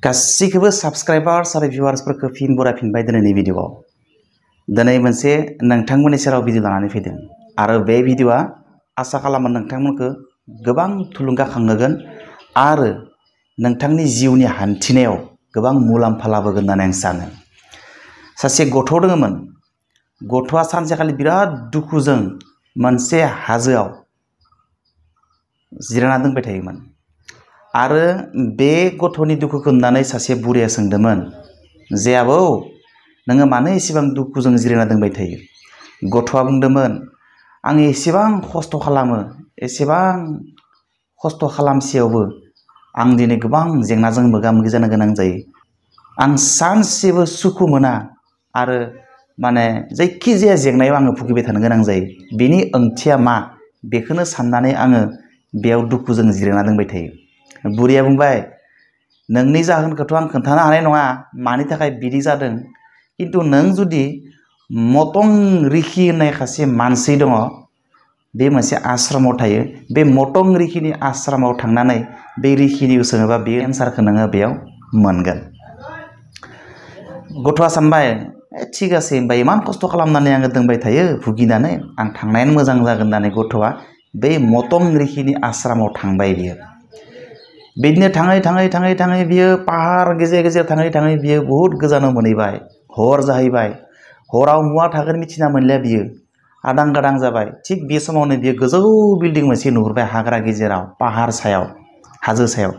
गासैखौबो साबस्क्राइबार्स आरो भिउवार्सफोरखौ फिन बरायफिनबाय दिनैनि भिडिअ'आव दिनै मोनसे नोंथांमोननि सेराव भिडिअ लानानै फैदों आरो बे भिडिअ'आ आसा खालामो नोंथांमोनखौ गोबां थुलुंगाखांहोगोन आरो नोंथांनि जिउनि हान्थिनायाव गोबां मुलाम्फा लाबोगोन होननानै आं सानो। सासे गथ' दङमोन। गथ'आ सानसेखालि बिराद दुखुजों मोनसे हाजोआव जिरायना दंबाय थायोमोन आरो बे गथ'नि दुखुखौ नुनानै सासे बुरैया सोंदोंमोन जे आबौ नोङो मानो एसेबां दुखुजों जिरायना दंबाय थायो? गथ'आ बुंदोंमोन आं एसेबां खस्थ' खालामो एसेबां खस्थ' खालामसेयावबो आं दिनै गोबां जेंनाजों मोगा मोगि जानो गोनां जायो। आं सानसेबो सुखु मोना आरो जायखिजाया जेंनायाव आङो भुगिबाय थानो गोनां जायो। बेनि ओंथिया मा बेखौनो साननानै आङो बेयाव दुखुजों जिरायना दंबाय थायो। बुरैया बुंबाय नोंनि जाहोनखौथ' आं खोन्थानो हानाय नङा मानि थाखाय बिदि जादों, किन्तु नों जुदि मतंग ऋषि होननाय सासे मानसि दङ, बे मोनसे आश्रमाव थायो, बे मतंग ऋषिनि आश्रमाव थांनानै बे ऋषिनियाव सोङोबा बे एन्सारखौ नोङो बेयाव मोनगोन। गथ'आ सानबाय थिग आसे होनबा इमान खस्थ' खालामनानै आङो दोंबाय थायो भुगिनानै, आं थांनायानो मोजां जागोन होननानै गथ'आ बै मतंग ऋषिनि आश्रमाव थांबाय। बियो बिदिनो थाङै थाङै थाङै थाङै बियो पाहार गेजेर गेजेर थाङै थाङै बियो बहुद गोजानाव मोनहैबाय। हर जाहैबाय। हराव मुवा थागोन मिथिना मोनलिया बियो आदां गादां जाबाय। थिग बे समावनो बियो गोजौ बिल्डिं मोनसे नुहुरबाय हाग्रा गेजेराव, पाहार सायाव, हाजो सायाव।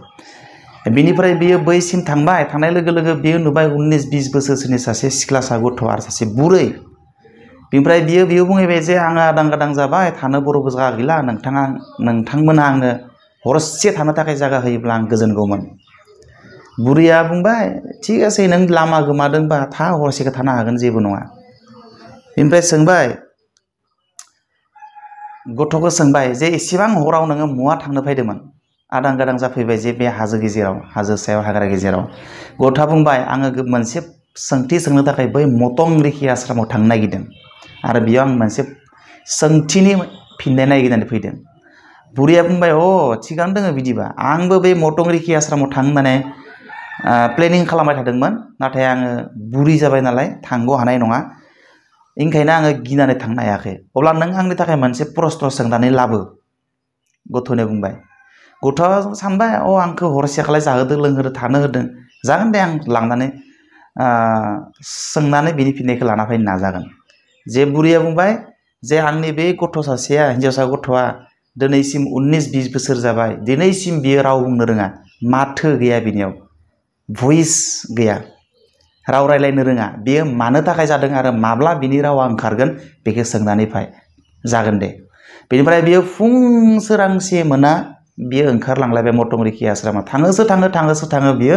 बिनिफ्राय बियो बैसिम थांबाय। थांनाय लोगो लोगो बियो नुबाय 19-20 बोसोरसोनि सासे सिख्लासा गथ' आरो सासे बुरै। बिनिफ्राय बियो बुंहैबाय जे आङो आदां गादां जाबाय, थानो बर'बो जायगा गैला, नोंथांमोना आंनो हरसे थानो थाखाय जायगा होयोब्ला आं गोजोनगौमोन। बुरैया बुंबाय थिग आसे नों लामा गोमादोंबा था, हरसेखौ थानो हागोन, जेबो नङा। बेनिफ्राय सोंबाय, गथ'खौ सोंबाय जे एसेबां हराव नोङो मुवा थांनो फैदोंमोन? आदां गादां जाफैबाय जे बे हाजो गेजेराव, हाजो सायाव हाग्रा गेजेराव। गथ'आ बुंबाय आङो मोनसे सोंथि सोंनो थाखाय बै मतंग ऋषि आश्रमाव थांनो नागिरदों आरो बेयाव आं मोनसे सोंथिनि फिननाय नागिरनानै फैदों। बुरैया बुंबाय थिगानो दङ बिदिबा, आंबो बे मतंग ऋषि आश्रमाव थांनो प्लेनिं खालामबाय थादोंमोन, नाथाय आङो बुरि जाबाय नालाय थांगौ हानाय नङा, ओंखायनो आङो गिनानै थांनो हायाखै। अब्ला नों आंनि थाखाय मोनसे प्रश्न सोंनानै लाबो, गथ'नो बुंबाय। गथ'आ सानबाय आंखौ हरसेखालाय जाहोदो लोंहोदो थानो होदों, जागोन दे आं लांनानै सोंनानै बिनि फिननायखौ लाना फैनो नाजागोन। जे बुरैया बुंबाय जे आंनि बे गथ' सासेया, हिन्जावसा गथ'आ दिनैसिम 19-20 बोसोर जाबाय, दिनैसिम बियो राव बुंनो रोङा, माथो गैया बिनियाव, भइस गैया, राव रायलायनो रोङा। बियो मानो थाखाय जादों आरो माब्ला बिनि रावा ओंखारगोन बेखौ सोंनानै फै, जागोन दे। बेनिफ्राय बियो फुं सोरांसे मोना बियो ओंखारलांलायबाय मतंग ऋषि आश्रमाव। थाङोसो थाङो बियो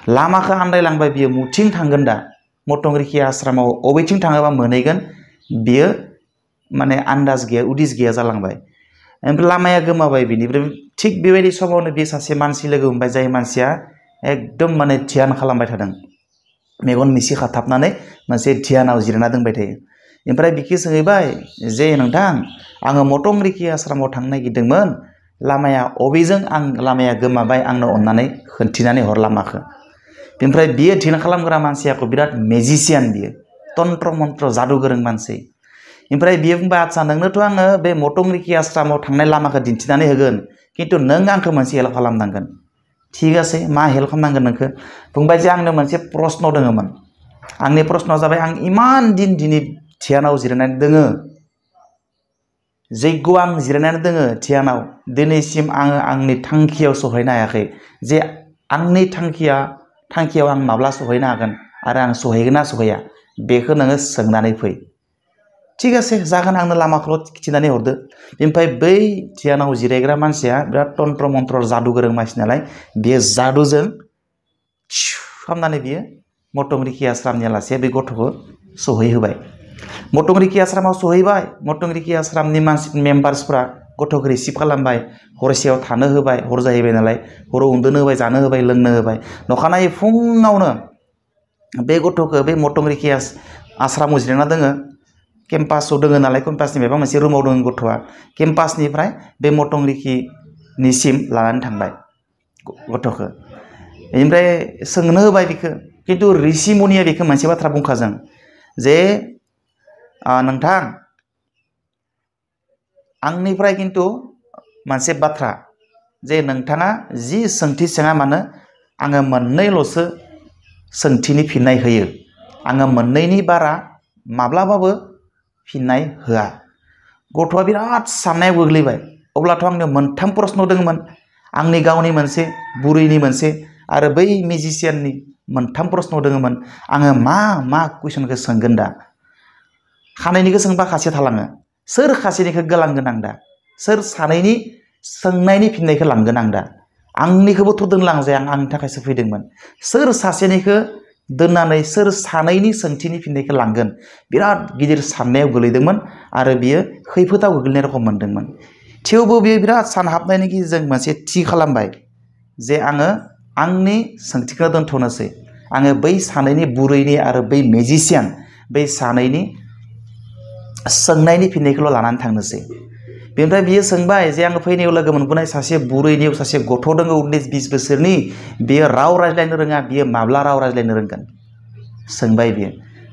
लामाखौ आन्दायलांबाय। बियो मुथिं थांगोन दा, मतंग ऋषि आश्रमाव बबेथिं थाङोबा मोनहैगोन बियो आन्दाज गैया, उदिस गैया जालांबाय। ओमफ्राय लामाया गोमाबाय बिनिफ्राय। थिग बेबायदि समावनो बे सासे मानसि लोगो मोनबाय, जाय मानसिया एकदम ध्यान खालामबाय थादों, मेगन मिसि खाथाबनानै मोनसे ध्यानाव जिरायना दोंबाय थायो। ओमफ्राय बिखौ सोंहैबाय जे नोंथां आङो मतंग ऋषि आश्रमाव थांनो नागिरदोंमोन, लामाया अबेजों, लामाया गोमाबाय, आंनो अननानै खोन्थिनानै हर लामाखौ। बेनिफ्राय बियो ध्यान खालामग्रा मानसिया बिराद मेजिसियान, बियो तन्त्र मन्त्र जादु गोरों मानसि। ओमफ्राय बियो बुंबाय आच्चा नोंनोथ' आङो बे मतंग ऋषि आश्रमाव थांनाय लामाखौ दिन्थिनानै होगोन, किन्तु नों आंखौ मोनसे हेल्प खालामनांगोन। थिग आसे, मा हेल्प खालामनांगोन नोंखौ? बुंबाय जे आंनो मोनसे प्रश्न दङमोन। आंनि प्रश्नआ जाबाय आं इमान दिन दिनै ध्यानाव जिरायनानै दोङो, जैग्य आं जिरायनानै दोङो ध्यानाव, दिनैसिम आङो आंनि थांखियाव सहैनो हायाखै। जे आंनि थांखियाव आं माब्ला सहैनो हागोन आरो आं सहैगोन ना सहैया बेखौ नोङो सोंनानै फै। थिग आसे जागोन, आंनो लामाखौल' खिथिनानै हरदो। बेनिफ्राय बै ध्यानाव जिरायग्रा मानसिया बिराद तन्त्र मन्त्र जादु गोरों मानसि नालाय, बियो जादुजों खालामनानै बियो मतंग ऋषि आश्रमनि आलासिया बे गथ'खौ सहैहोबाय। मतंग ऋषि आश्रमाव सहैबाय। मतंग ऋषि आश्रमनि मेम्बार्सफ्रा गथ'खौ रिसिभ खालामबाय, हरसेयाव थानो होबाय, हर जाहैबाय नालाय, हराव उन्दुनो होबाय, जानो होबाय, लोंनो होबाय। अखानायै फुङावनो बे गथ'खौ बे मतंग ऋषि आश्रमाव जिरायना दोङो, केम्पासाव दोङो नालाय, केम्पासनि माबा मोनसे रुमाव दङ गथ'आ, केम्पासनिफ्राय बे मतंग ऋषिनिसिम लानानै थांबाय गथ'खौ। बेनिफ्राय सोंनो होबाय बेखौ खिन्थु ऋषिमुनिया बेखौ मोनसे बाथ्रा बुंखाजों जे नोंथां आंनिफ्राय खिन्थु मोनसे बाथ्रा जे नोंथाङा जि सोंथि सोङा मानो आङो मोननैल'सो सोंथिनि फिननाय होयो आङो मोननैनि बारा माब्लाबाबो फिननाय होआ गथ'आ बिराद साननायाव गोग्लैबाय अब्लाथ' आंनियाव मोनथाम प्रश्न दङमोन आंनि गावनि मोनसे बुरैनि मोनसे आरो बै मिउजिशियाननि मोनथाम प्रश्न दङमोन आङो मा कुइसनखौ सोंगोन दा खानैनिखौ सोंबा खासे थालाङो सोर खासेनिखौ गालांगोन आं दा सोर सानैनि सोंनायनि फिननायखौ लांगोन आं दा आंनिखौबोथ' दोनलांजाया आं आंनि थाखायसो फैदोंमोन सोर सासेनिखौ दोननानै सोर सानैनि सोंथिनि फिननायखौ लांगोन बिराद गिदिर साननायाव गोलैदोंमोन आरो बियो खैफोदाव गोग्लैनाय रखम मोनदोंमोन थेवबो बियो बिराद सानहाबनायनि गेजेरजों मोनसे थि खालामबाय जे आङो आंनि सोंथिखौ दोनथ'नोसै आङो बै सानैनि बुरैनि आरो बै मिउजिशियान बै सानैनि सोंनायनि फिननायखौल' लानानै थांनोसै बेनिफ्राय बियो सोंबाय जे आङो फैनायाव लोगो मोनबोनाय सासे बुरैनियाव सासे गथ' दङ 19-20 बोसोरनि बियो राव रायज्लायनो रोङा बियो माब्ला राव रायज्लायनो रोंगोन सोंबाय बियो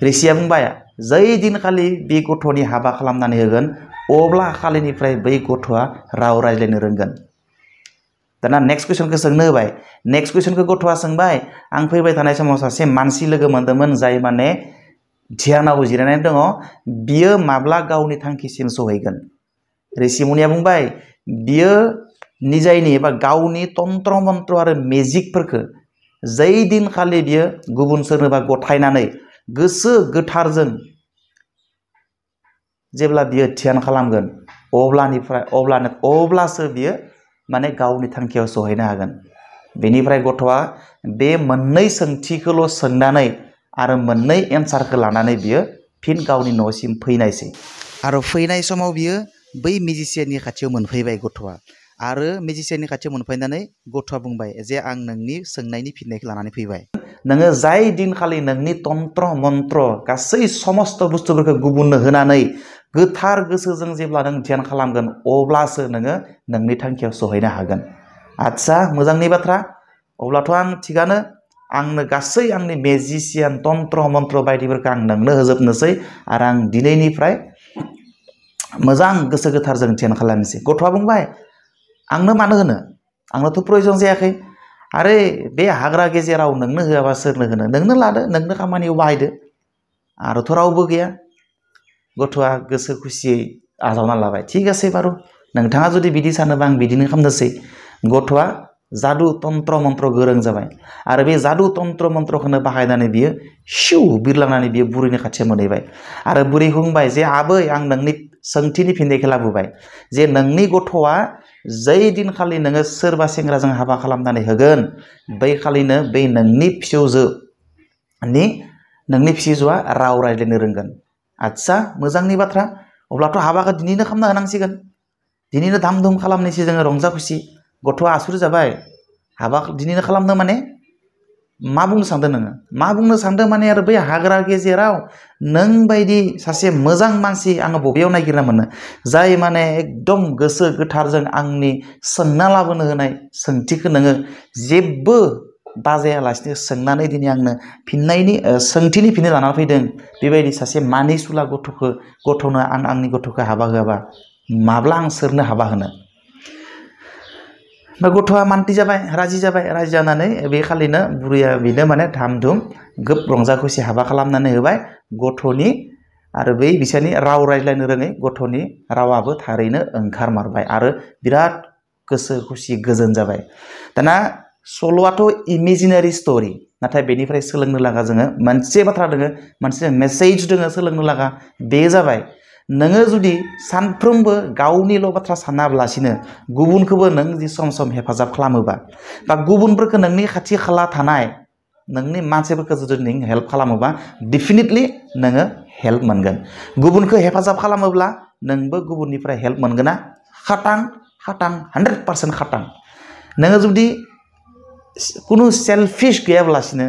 ऋषिया बुंबाय जै दिनखालि बे गथ'नि हाबा खालामनानै होगोन अब्ला खालिनिफ्राय बै गथ'आ राव रायज्लायनो रोंगोन दाना नेक्स्ट कुइसनखौ सोंनो होबाय नेक्स्ट कुइसनखौ गथ'आ सोंबाय आं फैबाय थानाय समाव सासे मानसि लोगो मोन्दोंमोन जाय माने ध्यानाव जिरायनानै दङ बियो माब्ला गावनि थांखिसिम सहैगोन ऋषिमुनिया बुंबाय बियो निजायनि एबा गावनि तन्त्र मन्त्र आरो मेजिकफोरखौ जै दिनखालि बियो गुबुन सोरनोबा गथायनानै गोसो गोथारजों जेब्ला बियो ध्यान खालामगोन अब्लासो बियो माने गावनि थांखियाव सहैनो हागोन बेनिफ्राय गथ'आ बे मोननै सोंथिखौल' सोंनानै आरो मोननै एन्सारखौ लानानै बियो फिन गावनि न'सिम फैनायसै आरो फैनाय समाव बियो बै मिउजिशियाननि खाथियाव मोनफैबाय गथ'आ आरो मिउजिशियाननि खाथियाव मोनफैनानै गथ'आ बुंबाय जे आं नोंनि सोंनायनि फिननायखौ लानानै फैबाय नोङो जाय दिनखालि नोंनि तन्त्र मन्त्र गासै समस्त बुस्थुफोरखौ गुबुननो होनानै गोथार गोसोजों जेब्ला नों ध्यान खालामगोन अब्लासो नोङो नोंनि थांखियाव सहैनो हागोन आच्छा मोजांनि बाथ्रा अब्लाथ' आं थिगानो आंनो गासै आंनि मेजिशियान तन्त्र मन्त्र बायदिफोरखौ आं नोंनो होजोबनोसै आरो आं दिनैनिफ्राय मोजां गोसो गोथारजों ध्यान खालामनोसै गथ'आ बुंबाय आंनो मानो होनो आंनोथ' प्रयजन जायाखै आरे बे हाग्रा गेजेराव नोंनो होआबा सोरनो होनो नोंनो लादो नोंनो खामानियाव बाहायदो आरोथ' रावबो गैया गथ'आ गोसो खुसियै आजावना लाबाय थिग आसे बारु नोंथाङा जुदि बिदि सानोबा आं बिदिनो खालामनोसै गथ'आ जादु तन्त्र मन्त्र गोरों जाबाय आरो बे जादु तन्त्र मन्त्रखौनो बाहायनानै बियो सिउ बिरलांनानै बियो बुरैनि खाथियाव मोनहैबाय आरो बुरैखौ बुंबाय जे आबै आं नोंनि सोंथिनि फिननायखौ लाबोबाय जे नोंनि गथ'आ जै दिनखालि नोङो सोरबा सेंग्राजों हाबा खालामनानै होगोन बै खालिनो बै नोंनि फिसौजोआ राव रायज्लायनो रोंगोन आच्छा मोजांनि बाथ्रा अब्लाथ' हाबाखौ दिनैनो खालामना होनांसिगोन दिनैनो धाम धुम खालामनोसै जोङो रंजा खुसि गथ'आ आसुर जाबाय हाबा दिनैनो खालामनो माने मा बुंनो सानदों नोङो मा बुंनो सानदों माने आरो बै हाग्रा गेजेराव नों बायदि सासे मोजां मानसि आङो बबेयाव नागिरना मोनो जाय माने एकदम गोसो गोथारजों आंनि सोंना लाबोनो होनाय सोंथिखौ नोङो जेबो बाजायालासिनो सोंनानै दिनै आंनो सोंथिनि फिननाय लानानै फैदों बेबायदि सासे मानिसुला गथ'नो आंनि गथ'खौ हाबा होआबा माब्ला आं सोरनो हाबा होनो गथ'आ मान्थि जाबाय राजि जानानै बे खालिनो बुरैया बिनो माने धाम धुम गोब रंजा खुसि हाबा खालामनानै होबाय गथ'नि आरो बै बिसोरनि राव रायज्लायनो रोङै गथ'नि रावाबो थारैनो ओंखारमारबाय आरो बिराद गोसो खुसि गोजोन जाबाय दाना सल'आथ' इमेजिनारि स्ट'रि नाथाय बेनिफ्राय सोलोंनो लागा जोङो मोनसे बाथ्रा दोङो मोनसे मेसेज दोङो सोलोंनो लागा बे जाबाय नोङो जुदि सानफ्रोमबो गावनिल' बाथ्रा सानाब्लासिनो गुबुनखौबो नों जि सम सम हेफाजाब खालामोबा बा गुबुनफोरखौ नोंनि खाथि खाला थानाय नोंनि मानसिफोरखौ जुदि नों हेल्प खालामोबा डेफिनेटलि नोङो हेल्प मोनगोन गुबुनखौ हेफाजाब खालामोब्ला नोंबो गुबुननिफ्राय हेल्प मोनगोना खाटां 100% खाटां नोङो जुदि खुनु सेल्फिश गैयाब्लासिनो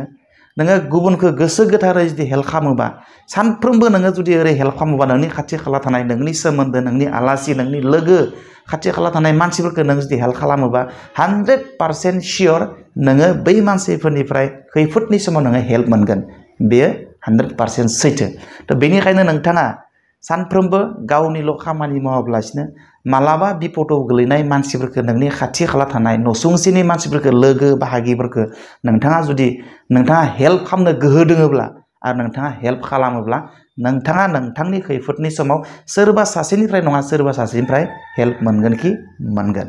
नोङो गुबुनखौ गोसो गोथारै जुदि हेल्प खालामोबा सानफ्रोमबो नोङो जुदि ओरै हेल्प खालामोबा नोंनि खाथि खाला थानाय नोंनि सोमोन्दो नोंनि आलासि नोंनि लोगो खाथि खाला थानाय मानसिफोरखौ नों जुदि हेल्प खालामोबा 100% सियर नोङो बै मानसिफोरनिफ्राय खैफोदनि समाव नोङो हेल्प मोनगोन बेयो 100% सैथो थ' बेनिखायनो नोंथाङा सानफ्रोमबो गावनिल' खामानि मावाब्लासिनो मालाबा बिपदाव गोलैनाय मानसिफोरखौ नोंनि खाथि खाला थानाय नसुंसेनि मानसिफोरखौ लोगो बाहागिफोरखौ नोंथाङा जुदि नोंथाङा हेल्प खालामनो गोहो दोङोब्ला आरो नोंथाङा हेल्प खालामोब्ला नोंथाङा नोंथांनि खैफोदनि समाव सोरबा सासेनिफ्राय नङा सोरबा सासेनिफ्राय हेल्प मोनगोन कि मोनगोन